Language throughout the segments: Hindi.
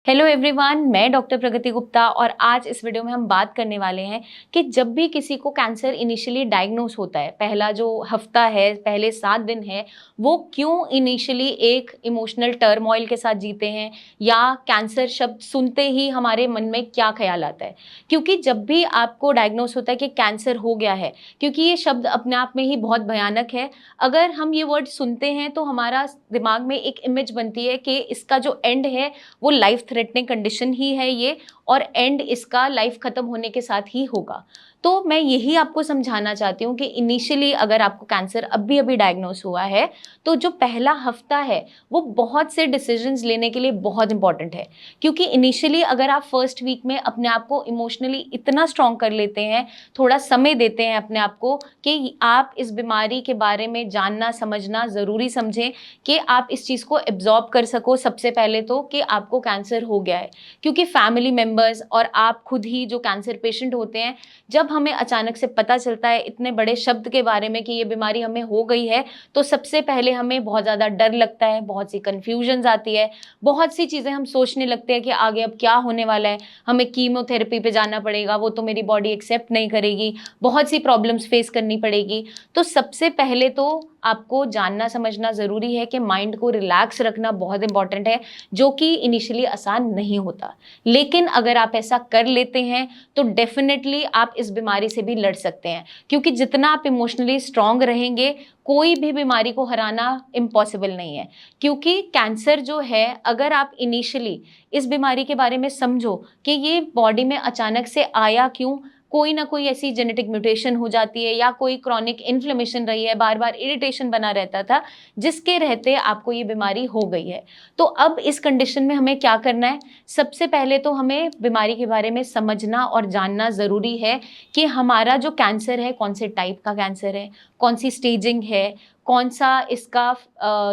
हेलो एवरीवन, मैं डॉक्टर प्रगति गुप्ता और आज इस वीडियो में हम बात करने वाले हैं कि जब भी किसी को कैंसर इनिशियली डायग्नोस होता है, पहला जो हफ्ता है, पहले 7 दिन है, वो क्यों इनिशियली एक इमोशनल टर्मोइल के साथ जीते हैं या कैंसर शब्द सुनते ही हमारे मन में क्या ख्याल आता है। क्योंकि जब भी आपको डायग्नोस होता है कि कैंसर हो गया है, क्योंकि ये शब्द अपने आप में ही बहुत भयानक है। अगर हम ये वर्ड सुनते हैं तो हमारा दिमाग में एक इमेज बनती है कि इसका जो एंड है वो लाइफ थ्रेटनिंग कंडीशन ही है ये, और एंड इसका लाइफ खत्म होने के साथ ही होगा। तो मैं यही आपको समझाना चाहती हूँ कि इनिशियली अगर आपको कैंसर अभी अभी डायग्नोस हुआ है तो जो पहला हफ्ता है वो बहुत से डिसीजंस लेने के लिए बहुत इंपॉर्टेंट है। क्योंकि इनिशियली अगर आप फर्स्ट वीक में अपने आप को इमोशनली इतना स्ट्रॉन्ग कर लेते हैं, थोड़ा समय देते हैं अपने आप को कि आप इस बीमारी के बारे में जानना समझना ज़रूरी समझें, कि आप इस चीज़ को एब्जॉर्ब कर सको सबसे पहले तो कि आपको कैंसर हो गया है। क्योंकि फैमिली मेम्बर्स और आप खुद ही जो कैंसर पेशेंट होते हैं, जब हमें अचानक से पता चलता है इतने बड़े शब्द के बारे में कि ये बीमारी हमें हो गई है, तो सबसे पहले हमें बहुत ज़्यादा डर लगता है, बहुत सी कन्फ्यूजन्स आती है, बहुत सी चीज़ें हम सोचने लगते हैं कि आगे अब क्या होने वाला है, हमें कीमोथेरेपी पे जाना पड़ेगा, वो तो मेरी बॉडी एक्सेप्ट नहीं करेगी, बहुत सी प्रॉब्लम्स फेस करनी पड़ेगी। तो सबसे पहले तो आपको जानना समझना ज़रूरी है कि माइंड को रिलैक्स रखना बहुत इंपॉर्टेंट है, जो कि इनिशियली आसान नहीं होता। लेकिन अगर आप ऐसा कर लेते हैं तो डेफिनेटली आप इस बीमारी से भी लड़ सकते हैं। क्योंकि जितना आप इमोशनली स्ट्रांग रहेंगे, कोई भी बीमारी को हराना इम्पॉसिबल नहीं है। क्योंकि कैंसर जो है, अगर आप इनिशियली इस बीमारी के बारे में समझो कि ये बॉडी में अचानक से आया क्यों, कोई ना कोई ऐसी जेनेटिक म्यूटेशन हो जाती है या कोई क्रॉनिक इन्फ्लेमेशन रही है, बार बार इरिटेशन बना रहता था, जिसके रहते आपको ये बीमारी हो गई है। तो अब इस कंडीशन में हमें क्या करना है? सबसे पहले तो हमें बीमारी के बारे में समझना और जानना ज़रूरी है कि हमारा जो कैंसर है, कौन से टाइप का कैंसर है, कौन सी स्टेजिंग है, कौन सा इसका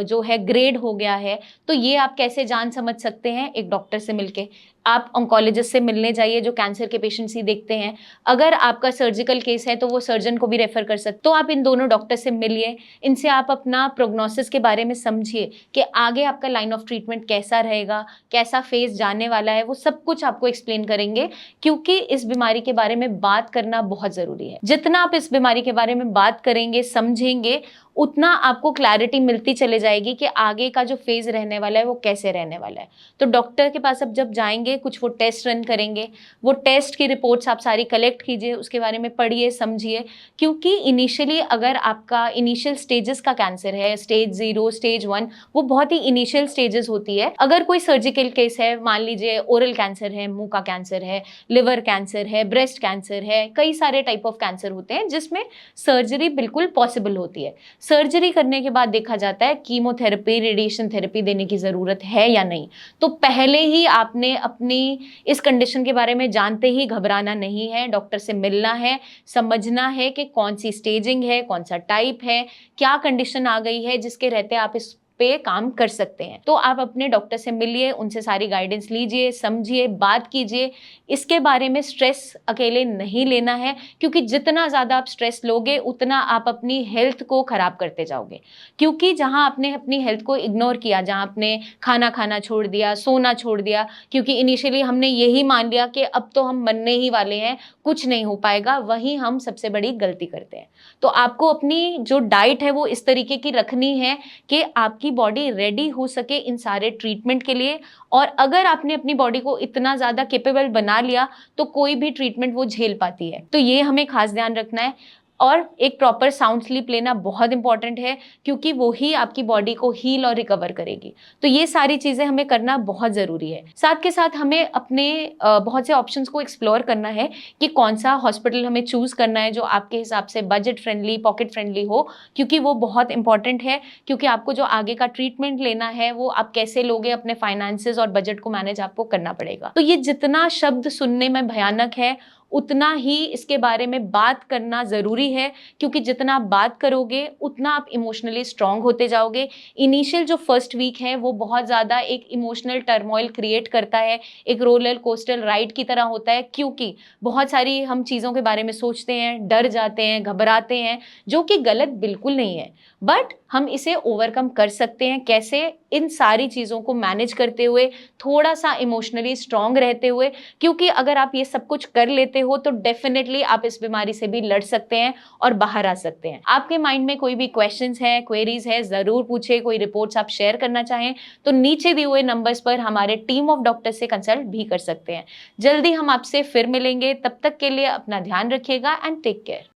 जो है ग्रेड हो गया है। तो ये आप कैसे जान समझ सकते हैं? एक डॉक्टर से मिलके। आप ऑन्कोलॉजिस्ट से मिलने जाइए जो कैंसर के पेशेंट्स ही देखते हैं। अगर आपका सर्जिकल केस है तो वो सर्जन को भी रेफर कर सकते। तो आप इन दोनों डॉक्टर से मिलिए, इनसे आप अपना प्रोग्नोसिस के बारे में समझिए कि आगे आपका लाइन ऑफ ट्रीटमेंट कैसा रहेगा, कैसा फेज जाने वाला है, वो सब कुछ आपको एक्सप्लेन करेंगे। क्योंकि इस बीमारी के बारे में बात करना बहुत ज़रूरी है। जितना आप इस बीमारी के बारे में बात करेंगे, समझेंगे, उतना आपको क्लैरिटी मिलती चले जाएगी कि आगे का जो फेज रहने वाला है वो कैसे रहने वाला है। तो डॉक्टर के पास अब जब जाएंगे, कुछ वो टेस्ट रन करेंगे, वो टेस्ट की रिपोर्ट्स आप सारी कलेक्ट कीजिए, उसके बारे में पढ़िए समझिए। क्योंकि इनिशियली अगर आपका इनिशियल स्टेजेस का कैंसर है, स्टेज 0 स्टेज 1, वो बहुत ही इनिशियल स्टेजेस होती है। अगर कोई सर्जिकल केस है, मान लीजिए ओरल कैंसर है, मुंह का कैंसर है, लिवर कैंसर है, ब्रेस्ट कैंसर है, कई सारे टाइप ऑफ कैंसर होते हैं जिसमें सर्जरी बिल्कुल पॉसिबल होती है। सर्जरी करने के बाद देखा जाता है कीमोथेरेपी, रेडिएशन थेरेपी देने की ज़रूरत है या नहीं। तो पहले ही आपने अपनी इस कंडीशन के बारे में जानते ही घबराना नहीं है, डॉक्टर से मिलना है, समझना है कि कौन सी स्टेजिंग है, कौन सा टाइप है, क्या कंडीशन आ गई है जिसके रहते आप इस पे काम कर सकते हैं। तो आप अपने डॉक्टर से मिलिए, उनसे सारी गाइडेंस लीजिए, समझिए, बात कीजिए। इसके बारे में स्ट्रेस अकेले नहीं लेना है, क्योंकि जितना ज़्यादा आप स्ट्रेस लोगे उतना आप अपनी हेल्थ को ख़राब करते जाओगे। क्योंकि जहाँ आपने अपनी हेल्थ को इग्नोर किया, जहाँ आपने खाना खाना छोड़ दिया, सोना छोड़ दिया, क्योंकि इनिशियली हमने यही मान लिया कि अब तो हम मरने ही वाले हैं, कुछ नहीं हो पाएगा, वहीं हम सबसे बड़ी गलती करते हैं। तो आपको अपनी जो डाइट है वो इस तरीके की रखनी है कि आपकी बॉडी रेडी हो सके इन सारे ट्रीटमेंट के लिए। और अगर आपने अपनी बॉडी को इतना ज़्यादा कैपेबल बना लिया तो कोई भी ट्रीटमेंट वो झेल पाती है। तो ये हमें खास ध्यान रखना है। और एक प्रॉपर साउंड स्लीप लेना बहुत इंपॉर्टेंट है, क्योंकि वो ही आपकी बॉडी को हील और रिकवर करेगी। तो ये सारी चीज़ें हमें करना बहुत ज़रूरी है। साथ के साथ हमें अपने बहुत से ऑप्शंस को एक्सप्लोर करना है कि कौन सा हॉस्पिटल हमें चूज़ करना है जो आपके हिसाब से बजट फ्रेंडली, पॉकेट फ्रेंडली हो, क्योंकि वो बहुत इंपॉर्टेंट है। क्योंकि आपको जो आगे का ट्रीटमेंट लेना है वो आप कैसे लोगे, अपने फाइनेंसेस और बजट को मैनेज आपको करना पड़ेगा। तो ये जितना शब्द सुनने में भयानक है, उतना ही इसके बारे में बात करना ज़रूरी है, क्योंकि जितना आप बात करोगे उतना आप इमोशनली स्ट्रॉन्ग होते जाओगे। इनिशियल जो फर्स्ट वीक है वो बहुत ज़्यादा एक इमोशनल टर्मोइल क्रिएट करता है, एक रोलर कोस्टर राइड की तरह होता है, क्योंकि बहुत सारी हम चीज़ों के बारे में सोचते हैं, डर जाते हैं, घबराते हैं, जो कि गलत बिल्कुल नहीं है। बट हम इसे ओवरकम कर सकते हैं कैसे? इन सारी चीज़ों को मैनेज करते हुए, थोड़ा-सा इमोशनली स्ट्रॉन्ग रहते हुए, क्योंकि अगर आप ये सब कुछ कर लेते हो तो डेफ़िनेटली आप इस बीमारी से भी लड़ सकते हैं और बाहर आ सकते हैं। आपके माइंड में कोई भी क्वेश्चंस हैं, क्वेरीज़ हैं, ज़रूर पूछिए। कोई रिपोर्ट्स आप शेयर करना चाहें तो नीचे दिए हुए नंबर्स पर हमारे टीम ऑफ डॉक्टर्स से कंसल्ट भी कर सकते हैं। जल्दी हम आपसे फिर मिलेंगे, तब तक के लिए अपना ध्यान रखिएगा एंड टेक केयर।